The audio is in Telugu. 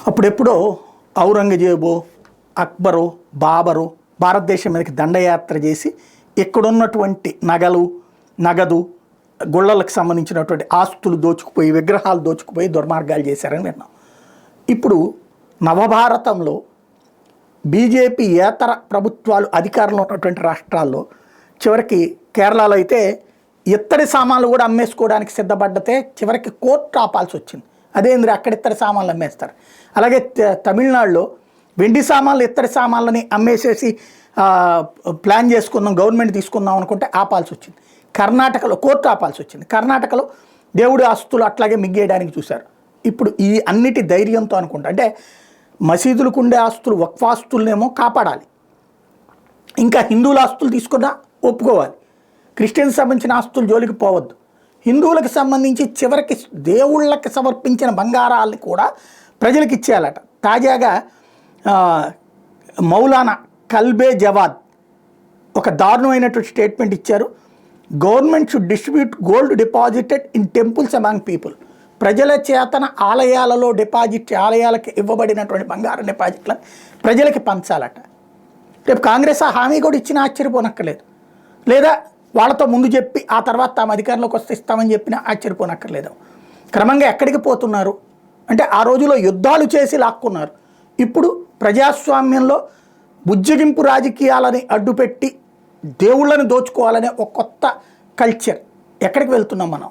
అప్పుడెప్పుడో ఔరంగజేబు, అక్బరు, బాబరు భారతదేశం మీదకి దండయాత్ర చేసి ఇక్కడున్నటువంటి నగదు, గుళ్ళలకు సంబంధించినటువంటి ఆస్తులు దోచుకుపోయి, విగ్రహాలు దోచుకుపోయి దుర్మార్గాలు చేశారని విన్నాం. ఇప్పుడు నవభారతంలో బీజేపీ ఏతర ప్రభుత్వాలు అధికారంలో ఉన్నటువంటి రాష్ట్రాల్లో, చివరికి కేరళలో అయితే ఇత్తడి సామాన్లు కూడా అమ్మేసుకోవడానికి సిద్ధపడ్డతే చివరికి కోర్టు ఆపాల్సి వచ్చింది. అదేంద్ర అక్కడ ఇత్తడి సామాన్లు అమ్మేస్తారు. అలాగే తమిళనాడులో వెండి సామాన్లు, ఇత్తడి సామాన్లని అమ్మేసేసి ప్లాన్ చేసుకుందాం, గవర్నమెంట్ తీసుకుందాం అనుకుంటే ఆపాల్సి వచ్చింది. కర్ణాటకలో కోర్టు ఆపాల్సి వచ్చింది. కర్ణాటకలో దేవుడి ఆస్తులు అట్లాగే మిగ్గేయడానికి చూశారు. ఇప్పుడు ఈ అన్నిటి ధైర్యంతో అనుకుంటా, అంటే మసీదులకు ఉండే ఆస్తులు, వక్ఫ్ ఆస్తులనేమో కాపాడాలి, ఇంకా హిందువుల ఆస్తులు తీసుకున్నా ఒప్పుకోవాలి, క్రిస్టియన్స్ సంబంధించిన ఆస్తులు జోలికి పోవద్దు, హిందువులకు సంబంధించి చివరికి దేవుళ్ళకి సమర్పించిన బంగారాలని కూడా ప్రజలకు ఇచ్చేయాలట. తాజాగా మౌలానా కల్బే జవాద్ ఒక దారుణమైనటువంటి స్టేట్మెంట్ ఇచ్చారు. Government should distribute gold deposited in temples among people. ప్రజల చేతన ఆలయాలలో ఆలయాలకు ఇవ్వబడినటువంటి బంగారం డిపాజిట్లను ప్రజలకి పంచాలట. రేపు కాంగ్రెస్ ఆ హామీ కూడా ఇచ్చిన ఆశ్చర్యపోనక్కర్లేదు, లేదా వాళ్ళతో ముందు చెప్పి ఆ తర్వాత తాము అధికారంలోకి వస్తే ఇస్తామని చెప్పినా ఆశ్చర్యపోనక్కర్లేదు. క్రమంగా ఎక్కడికి పోతున్నారు అంటే, ఆ రోజులో యుద్ధాలు చేసి లాక్కున్నారు. ఇప్పుడు ప్రజాస్వామ్యంలో బుజ్జగింపు రాజకీయాలని అడ్డుపెట్టి దేవుళ్ళని దోచుకోవాలనే ఒక కొత్త కల్చర్. ఎక్కడికి వెళ్తున్నాం మనం?